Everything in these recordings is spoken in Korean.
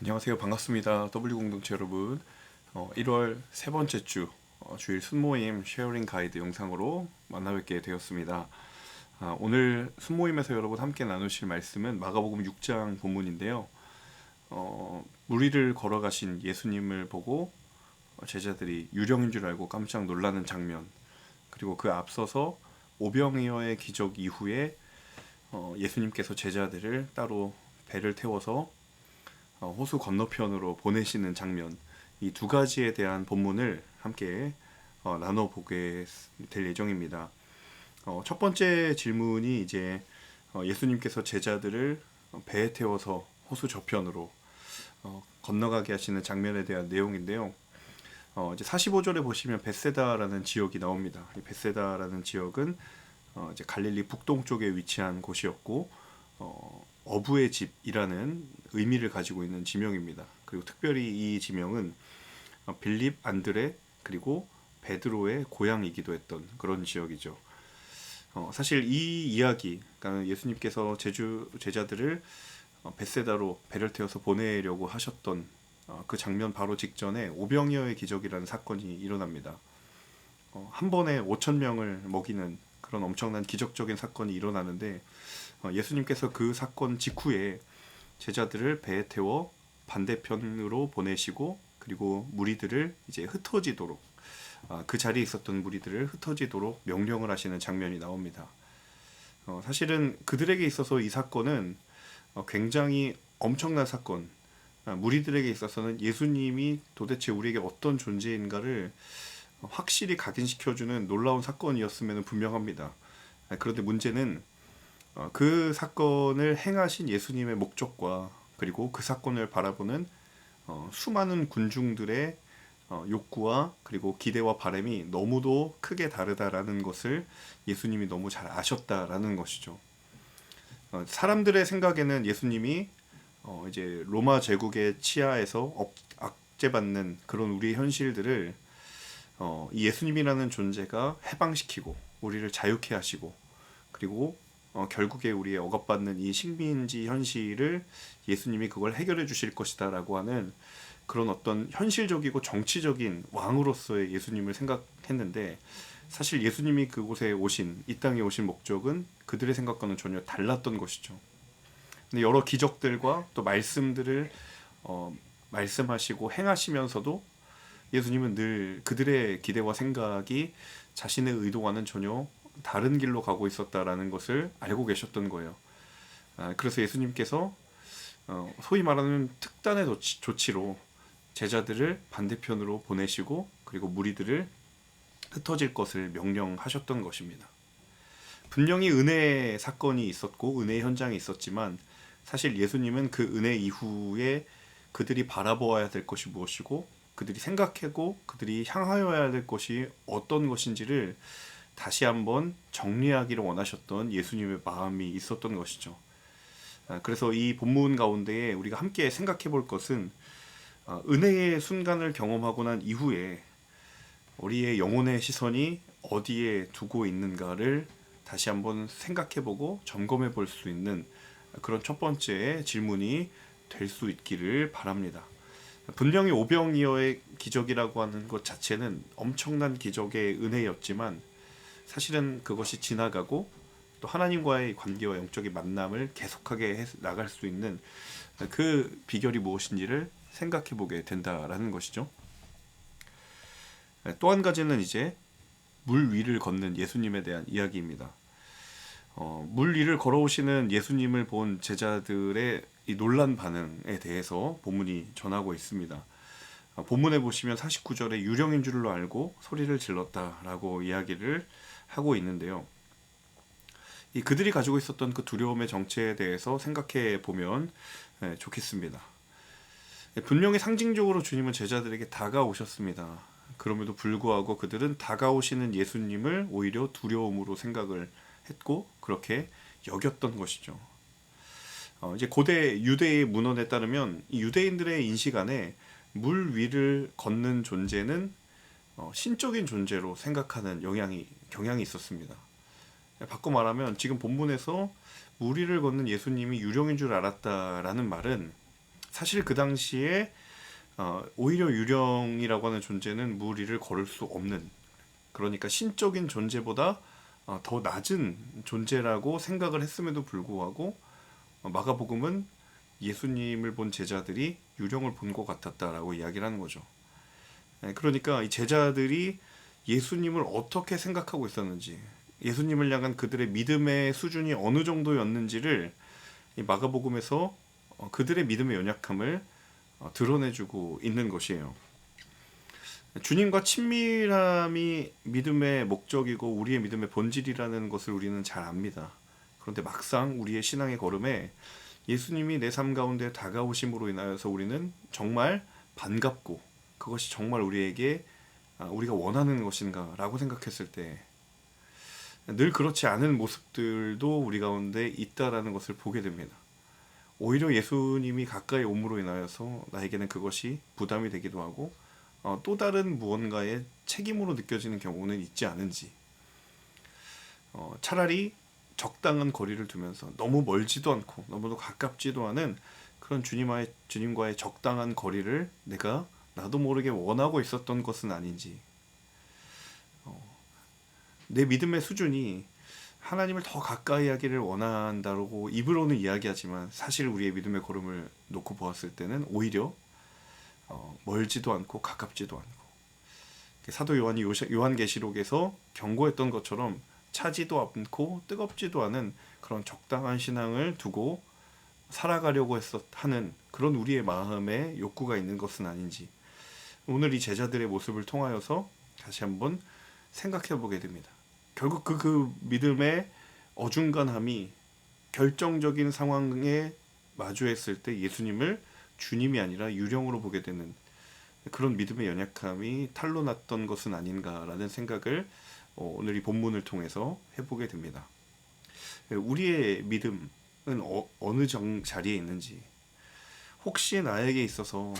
안녕하세요. 반갑습니다. W 공동체 여러분. 1월 세 번째 주 주일 순모임 쉐어링 가이드 영상으로 만나 뵙게 되었습니다. 오늘 순모임에서 여러분 함께 나누실 말씀은 마가복음 6장 본문인데요. 무리를 걸어가신 예수님을 보고 제자들이 유령인 줄 알고 깜짝 놀라는 장면, 그리고 그 앞서서 오병이어의 기적 이후에 예수님께서 제자들을 따로 배를 태워서 호수 건너편으로 보내시는 장면, 이 두 가지에 대한 본문을 함께 나눠보게 될 예정입니다. 첫 번째 질문이 이제 예수님께서 제자들을 배에 태워서 호수 저편으로 건너가게 하시는 장면에 대한 내용인데요. 이제 45절에 보시면 벳세다라는 지역이 나옵니다. 이 벳세다라는 지역은 이제 갈릴리 북동쪽에 위치한 곳이었고 어부의 집이라는 의미를 가지고 있는 지명입니다. 그리고 특별히 이 지명은 빌립, 안드레 그리고 베드로의 고향이기도 했던 그런 지역이죠. 사실 이 이야기, 그러니까 예수님께서 제자들을 벳세다로 배를 태워서 보내려고 하셨던 그 장면 바로 직전에 오병이어의 기적이라는 사건이 일어납니다. 한 번에 5천 명을 먹이는 그런 엄청난 기적적인 사건이 일어나는데 예수님께서 그 사건 직후에 제자들을 배에 태워 반대편으로 보내시고, 그리고 무리들을 이제 흩어지도록, 그 자리에 있었던 무리들을 흩어지도록 명령을 하시는 장면이 나옵니다. 사실은 그들에게 있어서 이 사건은 굉장히 엄청난 사건, 무리들에게 있어서는 예수님이 도대체 우리에게 어떤 존재인가를 확실히 각인시켜주는 놀라운 사건이었음에는 분명합니다. 그런데 문제는 그 사건을 행하신 예수님의 목적과, 그리고 그 사건을 바라보는 수많은 군중들의 욕구와 그리고 기대와 바람이 너무도 크게 다르다라는 것을 예수님이 너무 잘 아셨다라는 것이죠. 사람들의 생각에는 예수님이 이제 로마 제국의 치하에서 압제받는 그런 우리의 현실들을 이 예수님이라는 존재가 해방시키고 우리를 자유케 하시고, 그리고 결국에 우리의 억압받는 이 식민지 현실을 예수님이 그걸 해결해 주실 것이다라고 하는 그런 어떤 현실적이고 정치적인 왕으로서의 예수님을 생각했는데, 사실 예수님이 그곳에 오신, 이 땅에 오신 목적은 그들의 생각과는 전혀 달랐던 것이죠. 근데 여러 기적들과 또 말씀들을 말씀하시고 행하시면서도 예수님은 늘 그들의 기대와 생각이 자신의 의도와는 전혀 다른 길로 가고 있었다라는 것을 알고 계셨던 거예요. 그래서 예수님께서 소위 말하는 특단의 조치로 제자들을 반대편으로 보내시고, 그리고 무리들을 흩어질 것을 명령하셨던 것입니다. 분명히 은혜의 사건이 있었고 은혜의 현장이 있었지만, 사실 예수님은 그 은혜 이후에 그들이 바라보아야 될 것이 무엇이고, 그들이 생각하고 그들이 향하여야 될 것이 어떤 것인지를 다시 한번 정리하기를 원하셨던 예수님의 마음이 있었던 것이죠. 그래서 이 본문 가운데에 우리가 함께 생각해 볼 것은, 은혜의 순간을 경험하고 난 이후에 우리의 영혼의 시선이 어디에 두고 있는가를 다시 한번 생각해 보고 점검해 볼 수 있는 그런 첫 번째 질문이 될 수 있기를 바랍니다. 분명히 오병이어의 기적이라고 하는 것 자체는 엄청난 기적의 은혜였지만, 사실은 그것이 지나가고 또 하나님과의 관계와 영적인 만남을 계속하게 나갈 수 있는 그 비결이 무엇인지를 생각해 보게 된다라는 것이죠. 또 한 가지는 이제 물 위를 걷는 예수님에 대한 이야기입니다. 물 위를 걸어오시는 예수님을 본 제자들의 이 놀란 반응에 대해서 본문이 전하고 있습니다. 본문에 보시면 49절에 유령인 줄로 알고 소리를 질렀다라고 이야기를 하고 있는데요. 이 그들이 가지고 있었던 그 두려움의 정체에 대해서 생각해 보면 좋겠습니다. 분명히 상징적으로 주님은 제자들에게 다가오셨습니다. 그럼에도 불구하고 그들은 다가오시는 예수님을 오히려 두려움으로 생각을 했고 그렇게 여겼던 것이죠. 이제 고대 유대의 문헌에 따르면 이 유대인들의 인식 안에 물 위를 걷는 존재는 신적인 존재로 생각하는 경향이 있었습니다. 바꿔 말하면 지금 본문에서 물 위를 걷는 예수님이 유령인 줄 알았다라는 말은 사실 그 당시에 오히려 유령이라고 하는 존재는 무리를 걸을 수 없는, 그러니까 신적인 존재보다 더 낮은 존재라고 생각을 했음에도 불구하고 마가복음은 예수님을 본 제자들이 유령을 본 것 같았다라고 이야기를 하는 거죠. 그러니까 이 제자들이 예수님을 어떻게 생각하고 있었는지, 예수님을 향한 그들의 믿음의 수준이 어느 정도였는지를 이 마가복음에서 그들의 믿음의 연약함을 드러내주고 있는 것이에요. 주님과 친밀함이 믿음의 목적이고 우리의 믿음의 본질이라는 것을 우리는 잘 압니다. 그런데 막상 우리의 신앙의 걸음에 예수님이 내 삶 가운데 다가오심으로 인하여서 우리는 정말 반갑고 그것이 정말 우리에게 우리가 원하는 것인가 라고 생각했을 때 늘 그렇지 않은 모습들도 우리 가운데 있다라는 것을 보게 됩니다. 오히려 예수님이 가까이 옴으로 인하여서 나에게는 그것이 부담이 되기도 하고 또 다른 무언가의 책임으로 느껴지는 경우는 있지 않은지, 차라리 적당한 거리를 두면서 너무 멀지도 않고 너무도 가깝지도 않은 그런 주님과의 적당한 거리를 내가 나도 모르게 원하고 있었던 것은 아닌지, 내 믿음의 수준이 하나님을 더 가까이 하기를 원한다고 입으로는 이야기하지만 사실 우리의 믿음의 걸음을 놓고 보았을 때는 오히려 멀지도 않고 가깝지도 않고, 사도 요한이 요한계시록에서 경고했던 것처럼 차지도 않고 뜨겁지도 않은 그런 적당한 신앙을 두고 살아가려고 하는 그런 우리의 마음에 욕구가 있는 것은 아닌지, 오늘 이 제자들의 모습을 통하여서 다시 한번 생각해 보게 됩니다. 결국 그 믿음의 어중간함이 결정적인 상황에 마주했을 때 예수님을 주님이 아니라 유령으로 보게 되는 그런 믿음의 연약함이 탄로났던 것은 아닌가라는 생각을 오늘 이 본문을 통해서 해보게 됩니다. 우리의 믿음은 어느 자리에 있는지, 혹시 나에게 있어서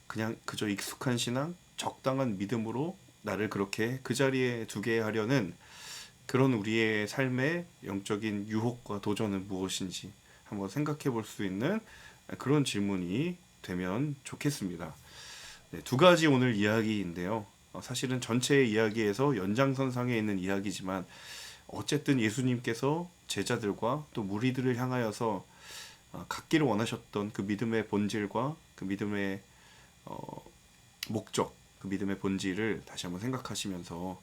그냥 그저 익숙한 신앙, 적당한 믿음으로 나를 그렇게 그 자리에 두게 하려는 그런 우리의 삶의 영적인 유혹과 도전은 무엇인지 한번 생각해 볼 수 있는 그런 질문이 되면 좋겠습니다. 네, 두 가지 오늘 이야기인데요. 사실은 전체 이야기에서 연장선상에 있는 이야기지만 어쨌든 예수님께서 제자들과 또 무리들을 향하여서 갖기를 원하셨던 그 믿음의 본질과 그 믿음의 목적, 그 믿음의 본질을 다시 한번 생각하시면서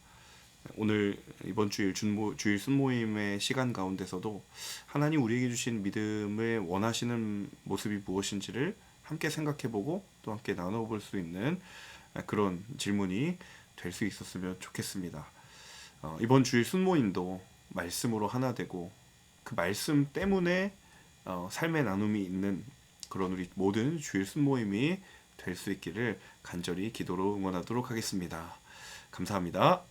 오늘 이번 주일 주일 순모임의 시간 가운데서도 하나님 우리에게 주신 믿음을 원하시는 모습이 무엇인지를 함께 생각해보고 또 함께 나눠볼 수 있는 그런 질문이 될 수 있었으면 좋겠습니다. 이번 주일 순모임도 말씀으로 하나 되고 그 말씀 때문에 삶의 나눔이 있는 그런 우리 모든 주일 순모임이 될 수 있기를 간절히 기도로 응원하도록 하겠습니다. 감사합니다.